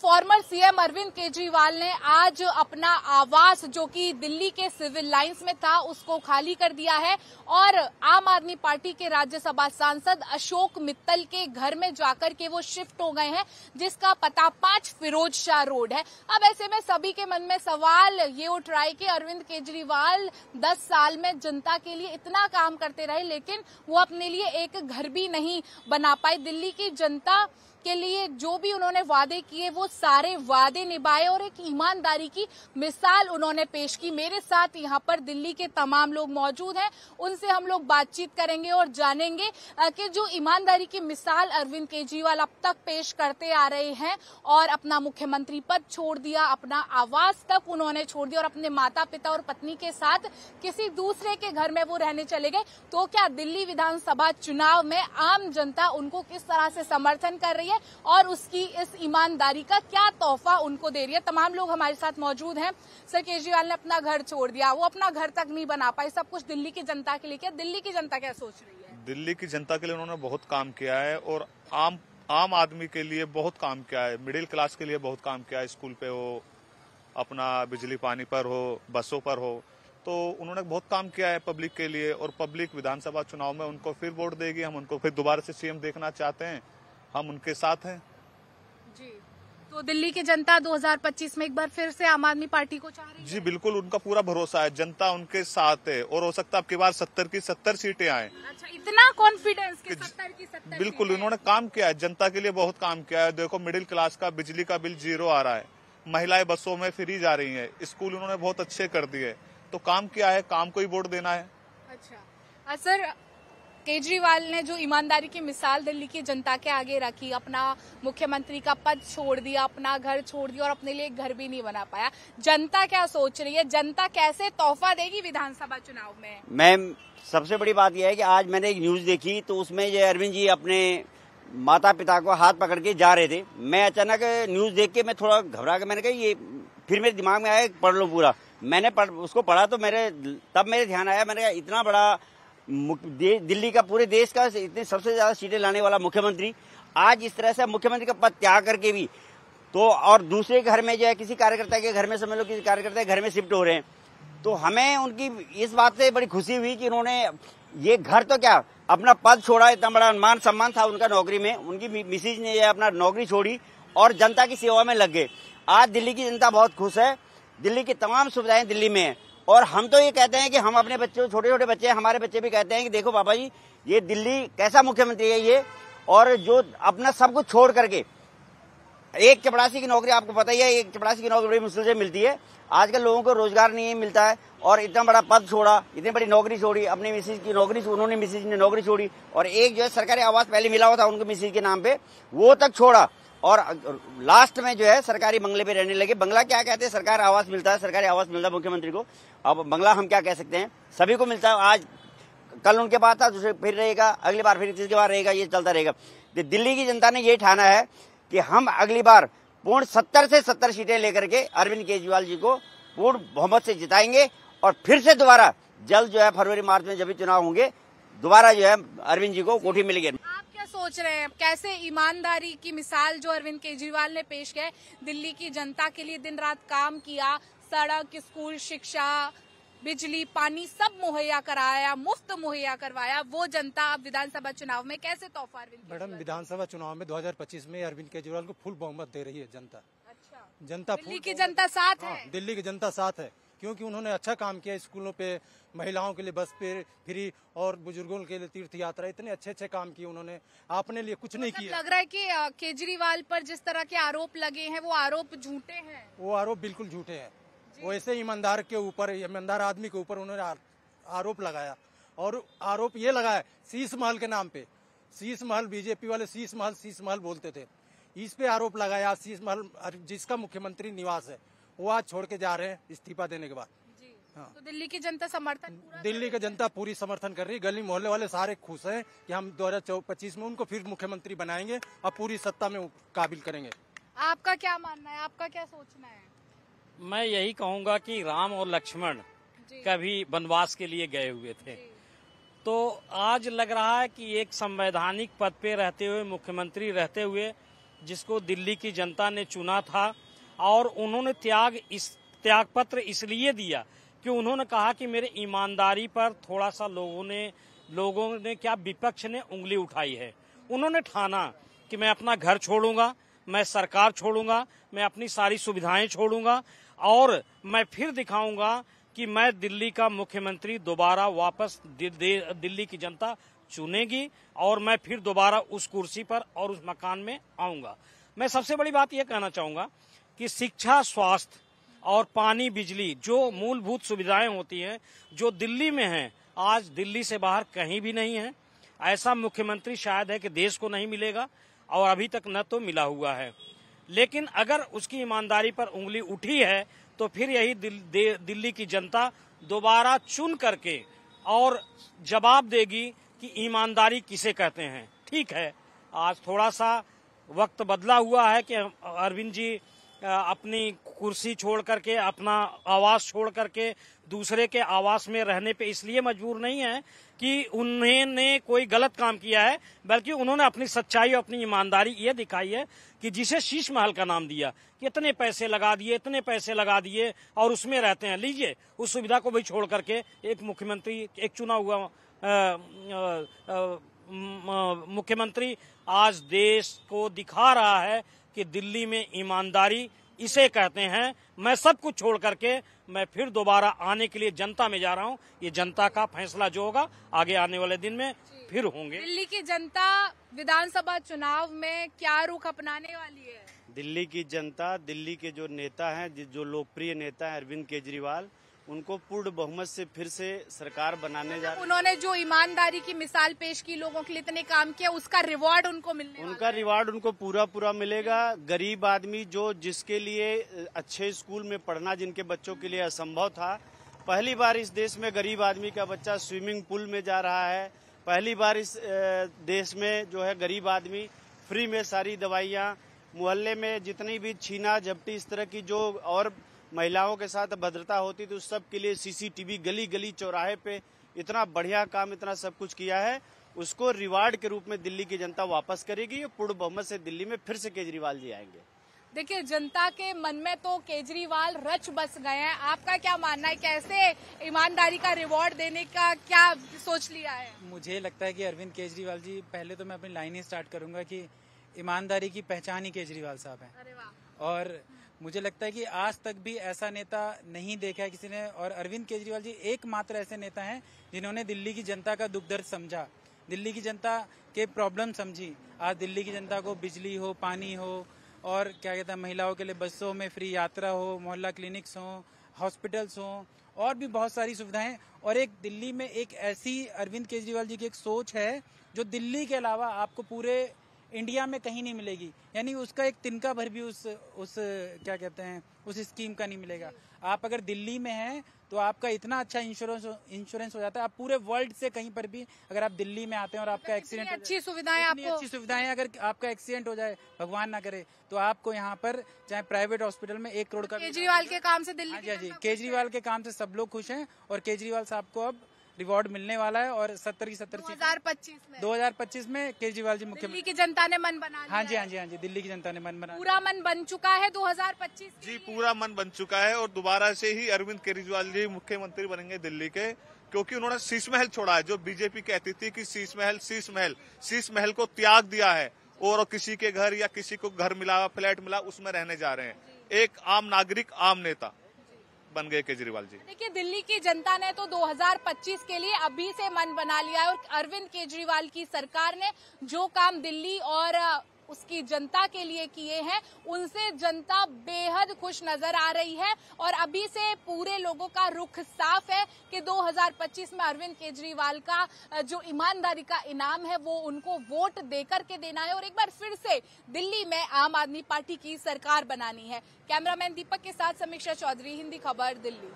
Farmer CM Arvind Kejriwal ने आज अपना आवास जो कि दिल्ली के सिविल लाइंस में था उसको खाली कर दिया है और आम आदमी पार्टी के राज्यसभा सांसद अशोक मित्तल के घर में जाकर के वो शिफ्ट हो गए हैं, जिसका पता 5 फिरोज शाह रोड है। अब ऐसे में सभी के मन में सवाल ये उठ रहा है कि अरविंद केजरीवाल 10 साल में जनता के लिए इतना काम करते रहे, लेकिन वो अपने लिए एक घर भी नहीं बना पाए। दिल्ली की जनता के लिए जो भी उन्होंने वादे किए वो सारे वादे निभाए और एक ईमानदारी की मिसाल उन्होंने पेश की। मेरे साथ यहाँ पर दिल्ली के तमाम लोग मौजूद हैं, उनसे हम लोग बातचीत करेंगे और जानेंगे कि जो ईमानदारी की मिसाल अरविंद केजरीवाल अब तक पेश करते आ रहे हैं और अपना मुख्यमंत्री पद छोड़ दिया, अपना आवास तक उन्होंने छोड़ दिया और अपने माता पिता और पत्नी के साथ किसी दूसरे के घर में वो रहने चले गए, तो क्या दिल्ली विधानसभा चुनाव में आम जनता उनको किस तरह से समर्थन कर रही है और उसकी इस ईमानदारी का क्या तोहफा उनको दे रही है। तमाम लोग हमारे साथ मौजूद हैं। सर, केजरीवाल ने अपना घर छोड़ दिया, वो अपना घर तक नहीं बना पाए, सब कुछ दिल्ली की जनता के लिए। क्या दिल्ली की जनता क्या सोच रही है? दिल्ली की जनता के लिए उन्होंने बहुत काम किया है और आम आदमी के लिए बहुत काम किया है, मिडिल क्लास के लिए बहुत काम किया है। स्कूल पे हो, अपना बिजली पानी पर हो, बसों पर हो, तो उन्होंने बहुत काम किया है पब्लिक के लिए। और पब्लिक विधानसभा चुनाव में उनको फिर वोट देगी, हम उनको फिर दोबारा से सीएम देखना चाहते हैं, हम उनके साथ हैं जी। तो दिल्ली की जनता 2025 में एक बार फिर से आम आदमी पार्टी को चाह रही है? जी बिल्कुल, उनका पूरा भरोसा है, जनता उनके साथ है और हो सकता है अब की बार 70 की 70 सीटें आए। अच्छा, इतना कॉन्फिडेंस कि 70 की 70 बिल्कुल, उन्होंने काम किया है, जनता के लिए बहुत काम किया है। देखो, मिडिल क्लास का बिजली का बिल 0 आ रहा है, महिलाएं बसों में फ्री जा रही है, स्कूल उन्होंने बहुत अच्छे कर दिए, तो काम किया है, काम को ही वोट देना है। अच्छा सर, केजरीवाल ने जो ईमानदारी की मिसाल दिल्ली की जनता के आगे रखी, अपना मुख्यमंत्री का पद छोड़ दिया, अपना घर छोड़ दिया और अपने लिए एक घर भी नहीं बना पाया, जनता क्या सोच रही है? जनता कैसे तोहफा देगी विधानसभा चुनाव में? मैम, सबसे बड़ी बात यह है कि आज मैंने एक न्यूज देखी तो उसमें जो अरविंद जी अपने माता पिता को हाथ पकड़ के जा रहे थे। मैं अचानक न्यूज देख के मैं थोड़ा घबरा के मैंने कहा ये, फिर मेरे दिमाग में आया पढ़ लो पूरा। मैंने उसको पढ़ा तो तब मेरे ध्यान आया, मैंने कहा इतना बड़ा दिल्ली का, पूरे देश का इतने सबसे ज्यादा सीटें लाने वाला मुख्यमंत्री आज इस तरह से मुख्यमंत्री का पद त्याग करके भी तो, और दूसरे घर में जो है किसी कार्यकर्ता के घर में, समझ लो किसी कार्यकर्ता के घर में शिफ्ट हो रहे हैं, तो हमें उनकी इस बात से बड़ी खुशी हुई कि उन्होंने ये घर तो क्या अपना पद छोड़ा। इतना बड़ा मान सम्मान था उनका नौकरी में, उनकी मिसेज ने अपना नौकरी छोड़ी और जनता की सेवा में लग गए। आज दिल्ली की जनता बहुत खुश है, दिल्ली की तमाम सुविधाएं दिल्ली में है और हम तो ये कहते हैं कि हम अपने बच्चों, छोटे छोटे बच्चे, हमारे बच्चे भी कहते हैं कि देखो पापा जी, ये दिल्ली कैसा मुख्यमंत्री है ये, और जो अपना सब कुछ छोड़ करके एक चपरासी की नौकरी, आपको पता ही है एक चपरासी की नौकरी बड़ी मुश्किल से मिलती है, आजकल लोगों को रोजगार नहीं मिलता है, और इतना बड़ा पद छोड़ा, इतनी बड़ी नौकरी छोड़ी, अपनी मिसेज की नौकरी, उन्होंने मिसेज ने नौकरी छोड़ी और एक जो है सरकारी आवास पहले मिला हुआ था उनको मिसेज के नाम पे, वो तक छोड़ा और लास्ट में जो है सरकारी बंगले पे रहने लगे। बंगला क्या कहते हैं, सरकारी आवास मिलता है, सरकारी आवास मिलता है मुख्यमंत्री को, अब बंगला हम क्या कह सकते हैं, सभी को मिलता है। आज कल उनके पास था, दूसरे फिर रहेगा, अगली बार फिर किसी के बार रहेगा, ये चलता रहेगा। तो दिल्ली की जनता ने ये ठाना है कि हम अगली बार पूर्ण 70 से 70 सीटें लेकर के अरविंद केजरीवाल जी को पूर्ण बहुमत से जिताएंगे और फिर से दोबारा जल्द जो है फरवरी मार्च में जब भी चुनाव होंगे, दोबारा जो है अरविंद जी को कोठी मिलेगी। सोच रहे हैं कैसे ईमानदारी की मिसाल जो अरविंद केजरीवाल ने पेश किया, दिल्ली की जनता के लिए दिन रात काम किया, सड़क, स्कूल, शिक्षा, बिजली, पानी सब मुहैया कराया, मुफ्त मुहैया करवाया, वो जनता अब विधानसभा चुनाव में कैसे तोहफा अरविंद? मैडम, विधानसभा चुनाव में 2025 में अरविंद केजरीवाल को फुल बहुमत दे रही है जनता। अच्छा, जनता, दिल्ली की जनता साथ है? दिल्ली की जनता साथ है क्योंकि उन्होंने अच्छा काम किया, स्कूलों पे, महिलाओं के लिए बस पे फ्री और बुजुर्गों के लिए तीर्थ यात्रा, इतने अच्छे अच्छे काम किए उन्होंने, अपने लिए कुछ नहीं किया। लग रहा है कि केजरीवाल पर जिस तरह के आरोप लगे हैं वो आरोप झूठे हैं? वो आरोप बिल्कुल झूठे हैं। वो ऐसे ईमानदार के ऊपर, ईमानदार आदमी के ऊपर उन्होंने आरोप लगाया और आरोप ये लगाया शीश महल के नाम पे। शीश महल, बीजेपी वाले शीश महल बोलते थे, इस पे आरोप लगाया। शीश महल जिसका मुख्यमंत्री निवास है वो आज छोड़ के जा रहे हैं इस्तीफा देने के बाद। हाँ। तो दिल्ली की जनता समर्थन, दिल्ली की जनता पूरी समर्थन कर रही है, गली मोहल्ले वाले सारे खुश हैं कि हम 2025 में उनको फिर मुख्यमंत्री बनाएंगे और पूरी सत्ता में काबिल करेंगे। आपका क्या मानना है, आपका क्या सोचना है? मैं यही कहूंगा कि राम और लक्ष्मण कभी वनवास के लिए गए हुए थे, तो आज लग रहा है कि एक संवैधानिक पद पे रहते हुए, मुख्यमंत्री रहते हुए जिसको दिल्ली की जनता ने चुना था, और उन्होंने त्याग पत्र इसलिए दिया कि उन्होंने कहा कि मेरे ईमानदारी पर थोड़ा सा लोगों ने क्या विपक्ष ने उंगली उठाई है। उन्होंने ठाना कि मैं अपना घर छोड़ूंगा, मैं सरकार छोड़ूंगा, मैं अपनी सारी सुविधाएं छोड़ूंगा और मैं फिर दिखाऊंगा कि मैं दिल्ली का मुख्यमंत्री दोबारा वापस दिल्ली की जनता चुनेगी और मैं फिर दोबारा उस कुर्सी पर और उस मकान में आऊंगा। मैं सबसे बड़ी बात यह कहना चाहूंगा कि शिक्षा, स्वास्थ्य और पानी, बिजली जो मूलभूत सुविधाएं होती हैं जो दिल्ली में हैं, आज दिल्ली से बाहर कहीं भी नहीं है। ऐसा मुख्यमंत्री शायद है कि देश को नहीं मिलेगा और अभी तक न तो मिला हुआ है। लेकिन अगर उसकी ईमानदारी पर उंगली उठी है तो फिर यही दिल्ली की जनता दोबारा चुन करके और जवाब देगी कि ईमानदारी किसे कहते हैं। ठीक है, आज थोड़ा सा वक्त बदला हुआ है कि अरविंद जी अपनी कुर्सी छोड़ करके, अपना आवास छोड़ करके दूसरे के आवास में रहने पे इसलिए मजबूर नहीं है कि उन्होंने कोई गलत काम किया है, बल्कि उन्होंने अपनी सच्चाई और अपनी ईमानदारी ये दिखाई है कि जिसे शीश महल का नाम दिया, इतने पैसे लगा दिए और उसमें रहते हैं। लीजिए, उस सुविधा को भी छोड़ करके एक मुख्यमंत्री, एक चुना हुआ मुख्यमंत्री आज देश को दिखा रहा है कि दिल्ली में ईमानदारी इसे कहते हैं। मैं सब कुछ छोड़ करके मैं फिर दोबारा आने के लिए जनता में जा रहा हूं। ये जनता का फैसला जो होगा आगे आने वाले दिन में फिर होंगे। दिल्ली की जनता विधानसभा चुनाव में क्या रुख अपनाने वाली है? दिल्ली की जनता, दिल्ली के जो नेता हैं, जो लोकप्रिय नेता हैं अरविंद केजरीवाल, उनको पूर्ण बहुमत से फिर से सरकार बनाने जा रहे हैं। उन्होंने जो ईमानदारी की मिसाल पेश की, लोगों के लिए इतने काम किया, उसका रिवॉर्ड उनको मिलने वाला है। उनका रिवार्ड उनको पूरा मिलेगा। गरीब आदमी जिसके लिए अच्छे स्कूल में पढ़ना जिनके बच्चों के लिए असंभव था, पहली बार इस देश में गरीब आदमी का बच्चा स्विमिंग पूल में जा रहा है। पहली बार इस देश में जो है गरीब आदमी फ्री में सारी दवाइयाँ, मोहल्ले में जितनी भी छीना झपटी इस तरह की जो और महिलाओं के साथ भद्रता होती थी उस सब के लिए सीसीटीवी गली गली चौराहे पे इतना बढ़िया काम, इतना सब कुछ किया है। उसको रिवार्ड के रूप में दिल्ली की जनता वापस करेगी। पूर्ण बहुमत से दिल्ली में फिर से केजरीवाल जी आएंगे। देखिए, जनता के मन में तो केजरीवाल रच बस गए हैं। आपका क्या मानना है, कैसे ईमानदारी का रिवॉर्ड देने का क्या सोच लिया है? मुझे लगता है कि अरविंद केजरीवाल जी, पहले तो मैं अपनी लाइन ही स्टार्ट करूंगा कि ईमानदारी की पहचान ही केजरीवाल साहब है। अरे वाह। और मुझे लगता है कि आज तक भी ऐसा नेता नहीं देखा है किसी ने, और अरविंद केजरीवाल जी एकमात्र ऐसे नेता हैं जिन्होंने दिल्ली की जनता का दुख दर्द समझा, दिल्ली की जनता के प्रॉब्लम समझी। आज दिल्ली की जनता को बिजली हो, पानी हो, और क्या कहते हैं, महिलाओं के लिए बसों में फ्री यात्रा हो, मोहल्ला क्लिनिक्स हो, हॉस्पिटल्स हो, और भी बहुत सारी सुविधाएं। और एक दिल्ली में एक ऐसी अरविंद केजरीवाल जी की एक सोच है जो दिल्ली के अलावा आपको पूरे इंडिया में कहीं नहीं मिलेगी। यानी उसका एक तिनका भर भी उस क्या कहते हैं उस स्कीम का नहीं मिलेगा। आप अगर दिल्ली में हैं तो आपका इतना अच्छा इंश्योरेंस हो जाता है। आप पूरे वर्ल्ड से कहीं पर भी अगर आप दिल्ली में आते हैं और आपका एक्सीडेंट, अच्छी सुविधाएं, आपको अच्छी सुविधाएं, अगर आपका एक्सीडेंट हो जाए, भगवान ना करे, तो आपको यहाँ पर चाहे प्राइवेट हॉस्पिटल में 1 करोड़ का। केजरीवाल के काम से दिल्ली जी, केजरीवाल के काम से सब लोग खुश हैं और केजरीवाल साहब को अब रिवॉर्ड मिलने वाला है। और 70 की 70 सीट 2025 में केजरीवाल जी मुख्यमंत्री। दिल्ली की जनता ने मन बना लिया। हाँ जी, दिल्ली की जनता ने मन बना, पूरा मन बन चुका है 2025 जी, पूरा मन बन चुका है और दोबारा से ही अरविंद केजरीवाल जी मुख्यमंत्री बनेंगे दिल्ली के, क्योंकि उन्होंने शीश महल छोड़ा है। जो बीजेपी कहती थी कि शीश महल को त्याग दिया है और किसी के घर या किसी को घर मिला, फ्लैट मिला, उसमें रहने जा रहे हैं। एक आम नागरिक, आम नेता बन गए केजरीवाल जी। देखिए, दिल्ली की जनता ने तो 2025 के लिए अभी से मन बना लिया है और अरविंद केजरीवाल की सरकार ने जो काम दिल्ली और उसकी जनता के लिए किए हैं उनसे जनता बेहद खुश नजर आ रही है। और अभी से पूरे लोगों का रुख साफ है कि 2025 में अरविंद केजरीवाल का जो ईमानदारी का इनाम है वो उनको वोट देकर के देना है और एक बार फिर से दिल्ली में आम आदमी पार्टी की सरकार बनानी है। कैमरामैन दीपक के साथ समीक्षा चौधरी, हिंदी खबर, दिल्ली।